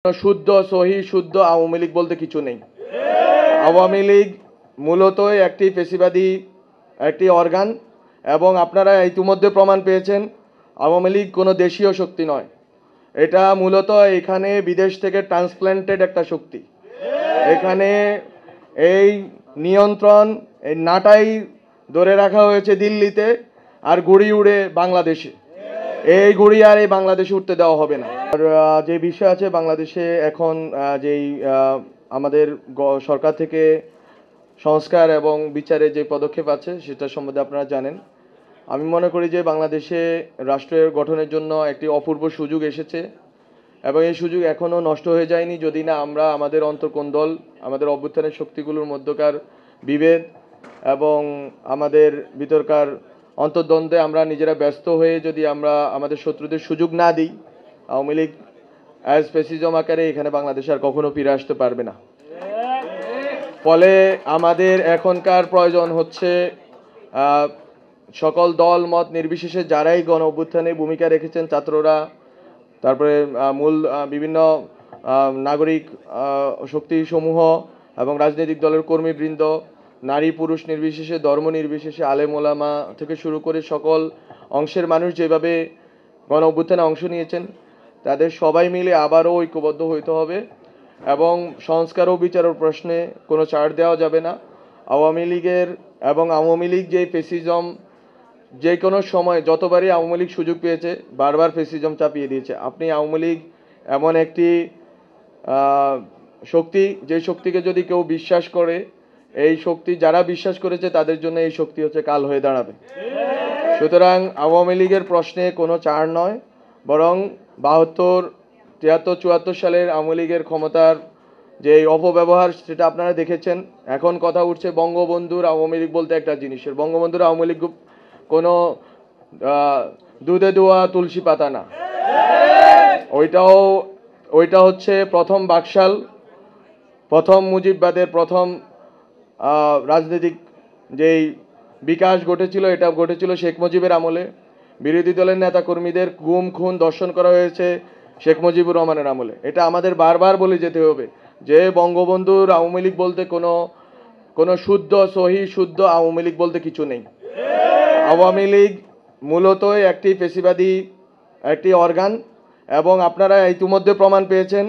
শুদ্ধ সহি শুদ্ধ আওয়ামী লীগ বলতে কিছু নেই। আওয়ামী লীগ মূলত একটি ফেসিবাদী একটি অর্গান এবং আপনারা ইতিমধ্যে প্রমাণ পেয়েছেন আওয়ামী লীগ কোনো দেশীয় শক্তি নয়। এটা মূলত এখানে বিদেশ থেকে ট্রান্সপ্ল্যান্টেড একটা শক্তি। এখানে এই নিয়ন্ত্রণ এই নাটাই ধরে রাখা হয়েছে দিল্লিতে, আর গুড়ি উড়ে বাংলাদেশে। এই গুড়ি আর এই বাংলাদেশে উঠতে দেওয়া হবে না। আর যে বিষয় আছে বাংলাদেশে এখন যেই আমাদের সরকার থেকে সংস্কার এবং বিচারের যে পদক্ষেপ আছে সেটা সম্বন্ধে আপনারা জানেন। আমি মনে করি যে বাংলাদেশে রাষ্ট্রের গঠনের জন্য একটি অপূর্ব সুযোগ এসেছে এবং এই সুযোগ এখনও নষ্ট হয়ে যায়নি যদি না আমরা আমাদের অন্তর্কোন্দল, আমাদের অভ্যুত্থানের শক্তিগুলোর মধ্যকার বিভেদ এবং আমাদের ভিতরকার অন্তর্দ্বন্দ্বে আমরা নিজেরা ব্যস্ত হয়ে যদি আমরা আমাদের শত্রুদের সুযোগ না দিই, আওয়ামী লীগ অ্যাজ ফ্যাসিজম আকারে এখানে বাংলাদেশে আর কখনো ফিরে আসতে পারবে না। ফলে আমাদের এখনকার প্রয়োজন হচ্ছে সকল দল মত নির্বিশেষে যারাই গণ অভ্যুত্থানে ভূমিকা রেখেছেন, ছাত্ররা, তারপরে মূল বিভিন্ন নাগরিক শক্তিসমূহ এবং রাজনৈতিক দলের কর্মীবৃন্দ, নারী পুরুষ নির্বিশেষে, ধর্ম নির্বিশেষে, আলেম ওলামা থেকে শুরু করে সকল অংশের মানুষ যেভাবে গণ অভ্যুত্থানে অংশ নিয়েছেন তাদের সবাই মিলে আবারও ঐক্যবদ্ধ হইতে হবে এবং সংস্কার ও বিচারের প্রশ্নে কোনো ছাড় দেওয়া যাবে না। আওয়ামী লীগের এবং আওয়ামী লীগ যে ফেসিজম যে কোনো সময় যতবারই আওয়ামী লীগ সুযোগ পেয়েছে বারবার ফেসিজম চাপিয়ে দিয়েছে। আপনি আওয়ামী লীগ এমন একটি শক্তি, যে শক্তিকে যদি কেউ বিশ্বাস করে, এই শক্তি যারা বিশ্বাস করেছে তাদের জন্য এই শক্তি হচ্ছে কাল হয়ে দাঁড়াবে। সুতরাং আওয়ামী লীগের প্রশ্নে কোনো ছাড় নয়, বরং 72, 73, 74 সালের আওয়ামী লীগের ক্ষমতার যে অপব্যবহার সেটা আপনারা দেখেছেন। এখন কথা উঠছে বঙ্গবন্ধুর আওয়ামী লীগ বলতে একটা জিনিসের, বঙ্গবন্ধুর আওয়ামী লীগ কোনো দুধে দোয়া তুলসী পাতা না। ওইটা হচ্ছে প্রথম বাকশাল, প্রথম মুজিববাদের প্রথম রাজনৈতিক যেই বিকাশ ঘটেছিল, এটা ঘটেছিল শেখ মুজিবের আমলে। বিরোধী দলের নেতাকর্মীদের গুম খুন দর্শন করা হয়েছে শেখ মুজিবুর রহমানের আমলে। এটা আমাদের বারবার বলে যেতে হবে যে বঙ্গবন্ধুর আওয়ামী লীগ বলতে কোনো শুদ্ধ সহি শুদ্ধ আওয়ামী লীগ বলতে কিছু নেই। আওয়ামী লীগ মূলত একটি ফেসিবাদী একটি অর্গান এবং আপনারা ইতিমধ্যে প্রমাণ পেয়েছেন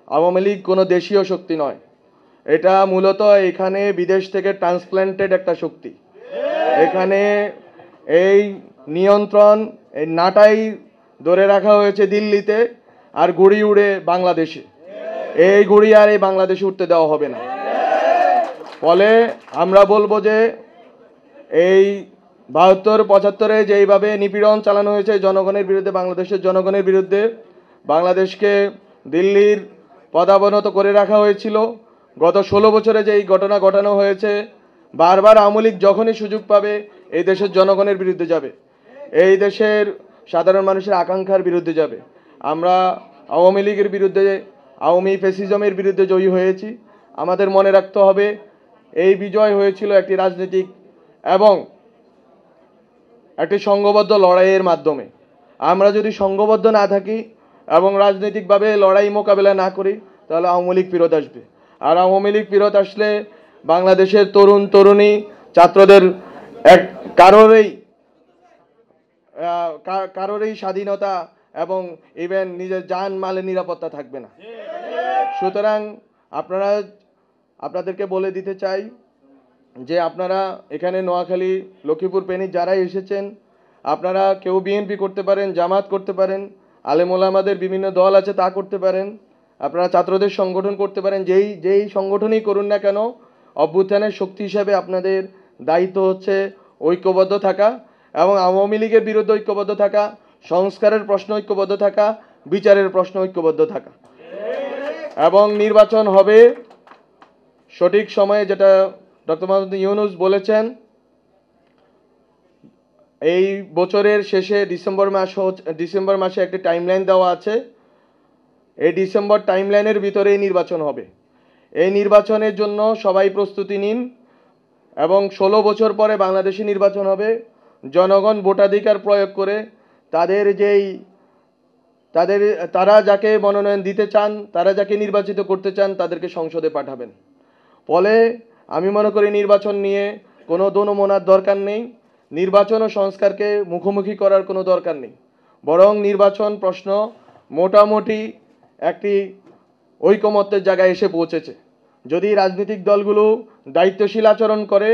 আওয়ামী লীগ কোনো দেশীয় শক্তি নয়। এটা মূলত এখানে বিদেশ থেকে ট্রান্সপ্ল্যান্টেড একটা শক্তি। এখানে এই নিয়ন্ত্রণ এই নাটাই ধরে রাখা হয়েছে দিল্লিতে, আর গুড়ি উড়ে বাংলাদেশে। এই গুড়ি আর এই বাংলাদেশে উঠতে দেওয়া হবে না। ফলে আমরা বলবো যে এই 72, 75-এ যেইভাবে নিপীড়ন চালানো হয়েছে জনগণের বিরুদ্ধে, বাংলাদেশের জনগণের বিরুদ্ধে, বাংলাদেশকে দিল্লির পদাবনত করে রাখা হয়েছিল। গত 16 বছরে যে এই ঘটনা ঘটানো হয়েছে, বারবার আওয়ামী লীগ যখনই সুযোগ পাবে এই দেশের জনগণের বিরুদ্ধে যাবে, এই দেশের সাধারণ মানুষের আকাঙ্ক্ষার বিরুদ্ধে যাবে। আমরা আওয়ামী লীগের বিরুদ্ধে, আওয়ামী ফ্যাসিজমের বিরুদ্ধে জয়ী হয়েছি। আমাদের মনে রাখতে হবে এই বিজয় হয়েছিল একটি রাজনৈতিক এবং একটি সংঘবদ্ধ লড়াইয়ের মাধ্যমে। আমরা যদি সংঘবদ্ধ না থাকি এবং রাজনৈতিকভাবে লড়াই মোকাবেলা না করি তাহলে আওয়ামী লীগ ফেরত আসবে। আর আওয়ামী লীগ ফেরত আসলে বাংলাদেশের তরুণ তরুণী ছাত্রদের কারোরই স্বাধীনতা এবং ইভেন নিজের জান মালের নিরাপত্তা থাকবে না। সুতরাং আপনাদেরকে বলে দিতে চাই যে আপনারা এখানে নোয়াখালী, লক্ষ্মীপুর, ফেনী যারা এসেছেন, আপনারা কেউ বিএনপি করতে পারেন, জামাত করতে পারেন, আলেম ওলামাদের বিভিন্ন দল আছে তা করতে পারেন, আপনারা ছাত্রদের সংগঠন করতে পারেন, যেই সংগঠনই করুন না কেন, অভ্যুত্থানের শক্তি হিসাবে আপনাদের দায়িত্ব হচ্ছে ঐক্যবদ্ধ থাকা এবং আওয়ামী লীগের বিরুদ্ধে ঐক্যবদ্ধ থাকা, সংস্কারের প্রশ্ন ঐক্যবদ্ধ থাকা, বিচারের প্রশ্ন ঐক্যবদ্ধ থাকা। এবং নির্বাচন হবে সঠিক সময়ে, যেটা ডক্টর মোহাম্মদ ইউনূস বলেছেন, এই বছরের শেষে ডিসেম্বর মাসে একটি টাইমলাইন দেওয়া আছে। এই ডিসেম্বর টাইমলাইনের ভিতরেই নির্বাচন হবে। এই নির্বাচনের জন্য সবাই প্রস্তুতি নিন এবং 16 বছর পরে বাংলাদেশে নির্বাচন হবে। জনগণ ভোটাধিকার প্রয়োগ করে তাদের যেই তাদের তারা যাকে মনোনয়ন দিতে চান, তারা যাকে নির্বাচিত করতে চান তাদেরকে সংসদে পাঠাবেন। ফলে আমি মনে করি নির্বাচন নিয়ে কোনো দোনোমনার দরকার নেই, নির্বাচন ও সংস্কারকে মুখোমুখি করার কোনো দরকার নেই, বরং নির্বাচন প্রশ্ন মোটামুটি একটি ঐকমত্যের জায়গায় এসে পৌঁছেছে। যদি রাজনৈতিক দলগুলো দায়িত্বশীল আচরণ করে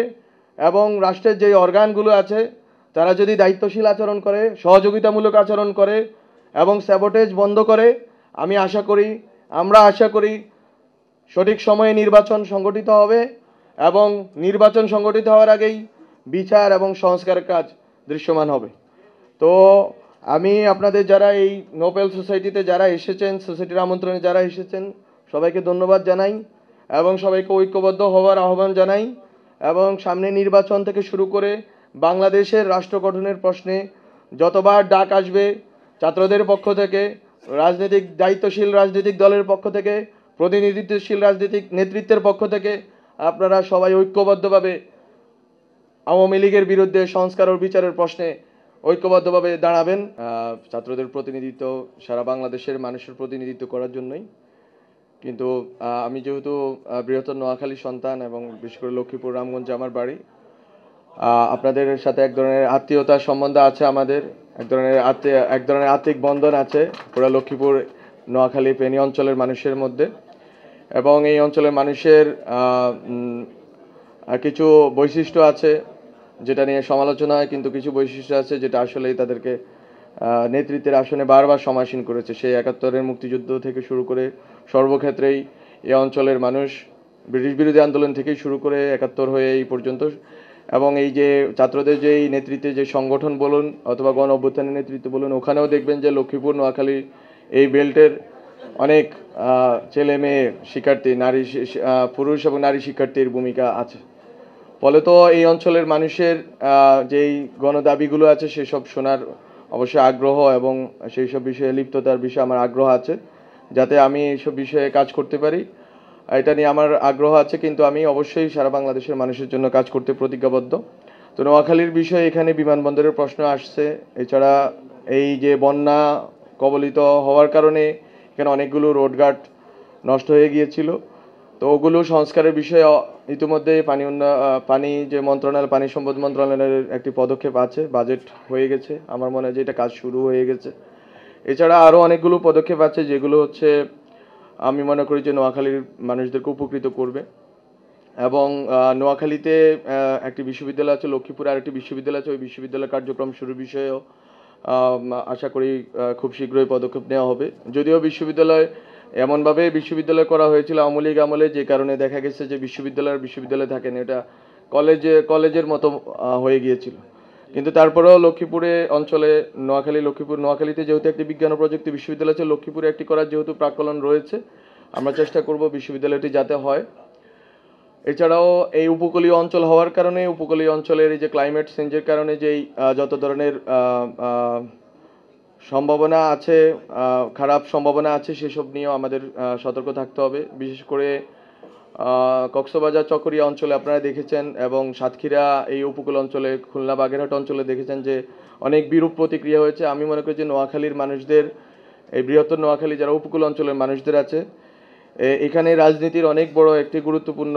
এবং রাষ্ট্রের যে অর্গানগুলো আছে তারা যদি দায়িত্বশীল আচরণ করে, সহযোগিতামূলক আচরণ করে এবং স্যাবোটেজ বন্ধ করে, আমরা আশা করি সঠিক সময়ে নির্বাচন সংগঠিত হবে এবং নির্বাচন সংগঠিত হওয়ার আগেই বিচার এবং সংস্কারের কাজ দৃশ্যমান হবে। তো আমি আপনাদের যারা এই নোবেল সোসাইটিতে যারা এসেছেন, সোসাইটির আমন্ত্রণে যারা এসেছেন, সবাইকে ধন্যবাদ জানাই এবং সবাইকে ঐক্যবদ্ধ হওয়ার আহ্বান জানাই এবং সামনে নির্বাচন থেকে শুরু করে বাংলাদেশের রাষ্ট্র গঠনের প্রশ্নে যতবার ডাক আসবে ছাত্রদের পক্ষ থেকে, দায়িত্বশীল রাজনৈতিক দলের পক্ষ থেকে, প্রতিনিধিত্বশীল রাজনৈতিক নেতৃত্বের পক্ষ থেকে আপনারা সবাই ঐক্যবদ্ধভাবে আওয়ামী লীগের বিরুদ্ধে সংস্কার ও বিচারের প্রশ্নে ঐক্যবদ্ধভাবে দাঁড়াবেন। ছাত্রদের প্রতিনিধিত্ব সারা বাংলাদেশের মানুষের প্রতিনিধিত্ব করার জন্যই, কিন্তু আমি যেহেতু বৃহত্তর নোয়াখালী সন্তান এবং বিশেষ করে লক্ষ্মীপুর রামগঞ্জে আমার বাড়ি, আপনাদের সাথে এক ধরনের আত্মীয়তার সম্বন্ধ আছে, আমাদের এক ধরনের আত্মিক বন্ধন আছে পুরো লক্ষ্মীপুর নোয়াখালী ফেনী অঞ্চলের মানুষের মধ্যে। এবং এই অঞ্চলের মানুষের কিছু বৈশিষ্ট্য আছে যেটা নিয়ে সমালোচনা হয়, কিন্তু কিছু বৈশিষ্ট্য আছে যেটা আসলেই তাদেরকে নেতৃত্বের আসনে বারবার সমাসীন করেছে। সেই ৭১-এর মুক্তিযুদ্ধ থেকে শুরু করে সর্বক্ষেত্রেই এই অঞ্চলের মানুষ ব্রিটিশ বিরোধী আন্দোলন থেকেই শুরু করে ৭১ হয়ে এই পর্যন্ত, এবং এই যে ছাত্রদের যে এই নেতৃত্বে যে সংগঠন বলুন অথবা গণ অভ্যুত্থানের নেতৃত্ব বলুন, ওখানেও দেখবেন যে লক্ষ্মীপুর নোয়াখালী এই বেল্টের অনেক ছেলে মেয়ে শিক্ষার্থী, পুরুষ এবং নারী শিক্ষার্থীর ভূমিকা আছে। ফলে তো এই অঞ্চলের মানুষের যেই গণদাবিগুলো আছে সেসব শোনার অবশ্যই আগ্রহ এবং সেই সব বিষয়ে লিপ্ততার বিষয়ে আমার আগ্রহ আছে, যাতে আমি এইসব বিষয়ে কাজ করতে পারি এটা নিয়ে আমার আগ্রহ আছে। কিন্তু আমি অবশ্যই সারা বাংলাদেশের মানুষের জন্য কাজ করতে প্রতিজ্ঞাবদ্ধ। তো নোয়াখালীর বিষয়ে এখানে বিমানবন্দরের প্রশ্ন আসছে, এছাড়া এই যে বন্যা কবলিত হওয়ার কারণে এখানে অনেকগুলো রোডঘাট নষ্ট হয়ে গিয়েছিল, তো ওগুলো সংস্কারের বিষয়ে ইতিমধ্যে পানি যে মন্ত্রণালয়, পানি সম্পদ মন্ত্রণালয়ের একটি পদক্ষেপ আছে, বাজেট হয়ে গেছে, আমার মনে হয় যে এটা কাজ শুরু হয়ে গেছে। এছাড়া আরও অনেকগুলো পদক্ষেপ আছে যেগুলো হচ্ছে আমি মনে করি যে নোয়াখালীর মানুষদেরকে উপকৃত করবে। এবং নোয়াখালীতে একটি বিশ্ববিদ্যালয় আছে, লক্ষ্মীপুরে আরেকটি বিশ্ববিদ্যালয় আছে, ওই বিশ্ববিদ্যালয় কার্যক্রম শুরুর বিষয়েও আশা করি খুব শীঘ্রই পদক্ষেপ নেওয়া হবে। যদিও বিশ্ববিদ্যালয় করা হয়েছিল আওয়ামী লীগ আমলে, যে কারণে দেখা গেছে যে বিশ্ববিদ্যালয় থাকেনি, এটা কলেজের মতো হয়ে গিয়েছিল। কিন্তু তারপরেও নোয়াখালীতে যেহেতু একটি বিজ্ঞান ও প্রযুক্তি বিশ্ববিদ্যালয় আছে, লক্ষ্মীপুরে একটি করার যেহেতু প্রাক্কলন রয়েছে, আমরা চেষ্টা করব বিশ্ববিদ্যালয়টি যাতে হয়। এছাড়াও এই উপকূলীয় অঞ্চল হওয়ার কারণে উপকূলীয় অঞ্চলের এই যে ক্লাইমেট চেঞ্জের কারণে যেই যত ধরনের সম্ভাবনা আছে, খারাপ সম্ভাবনা আছে, সেসব নিয়েও আমাদের সতর্ক থাকতে হবে। বিশেষ করে কক্সবাজার চকরিয়া অঞ্চলে আপনারা দেখেছেন এবং সাতক্ষীরা এই উপকূল অঞ্চলে, খুলনা বাগেরহাট অঞ্চলে দেখেছেন যে অনেক বিরূপ প্রতিক্রিয়া হয়েছে। আমি মনে করি যে নোয়াখালীর মানুষদের, এই বৃহত্তর নোয়াখালী যারা উপকূল অঞ্চলের মানুষদের আছে, এখানে রাজনীতির অনেক বড় একটি গুরুত্বপূর্ণ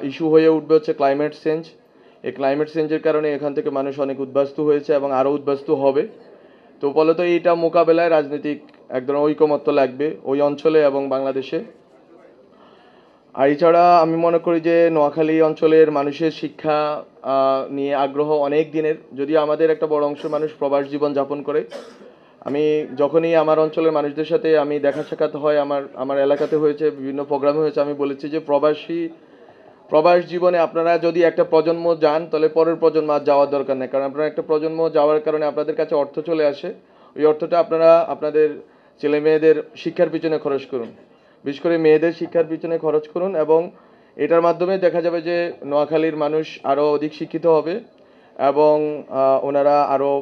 ইস্যু হয়ে উঠবে হচ্ছে ক্লাইমেট চেঞ্জ। এই ক্লাইমেট চেঞ্জের কারণে এখান থেকে মানুষ অনেক উদ্বাস্তু হয়েছে এবং আরও উদ্বাস্তু হবে। তো ফলত এইটা মোকাবেলায় রাজনৈতিক এক ধরনের ঐকমত্য লাগবে ওই অঞ্চলে এবং বাংলাদেশে। আর এছাড়া আমি মনে করি যে নোয়াখালী অঞ্চলের মানুষের শিক্ষা নিয়ে আগ্রহ অনেক দিনের, যদিও আমাদের একটা বড় অংশ মানুষ প্রবাস জীবন যাপন করে। আমি যখনই আমার অঞ্চলের মানুষদের সাথে আমি দেখা সাক্ষাৎ হয়, আমার এলাকাতে হয়েছে, বিভিন্ন প্রোগ্রামে হয়েছে, আমি বলেছি যে প্রবাস জীবনে আপনারা যদি একটা প্রজন্ম যান তাহলে পরের প্রজন্ম আর যাওয়ার দরকার নেই, কারণ আপনারা একটা প্রজন্ম যাওয়ার কারণে আপনাদের কাছে অর্থ চলে আসে, ওই অর্থটা আপনারা আপনাদের ছেলে মেয়েদের শিক্ষার পিছনে খরচ করুন, বিশেষ করে মেয়েদের শিক্ষার পিছনে খরচ করুন, এবং এটার মাধ্যমে দেখা যাবে যে নোয়াখালীর মানুষ আরও অধিক শিক্ষিত হবে এবং ওনারা আরও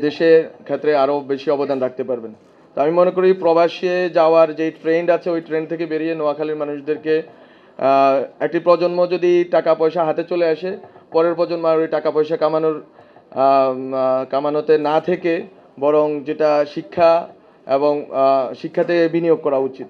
দেশের ক্ষেত্রে আরও বেশি অবদান রাখতে পারবেন। তো আমি মনে করি প্রবাসে যাওয়ার যে ট্রেন্ড আছে, ওই ট্রেন্ড থেকে বেরিয়ে নোয়াখালীর মানুষদেরকে একটি প্রজন্ম যদি টাকা পয়সা হাতে চলে আসে, পরের প্রজন্ম আর ওই টাকা পয়সা কামানোতে না থেকে বরং যেটা শিক্ষা এবং শিক্ষাতে বিনিয়োগ করা উচিত।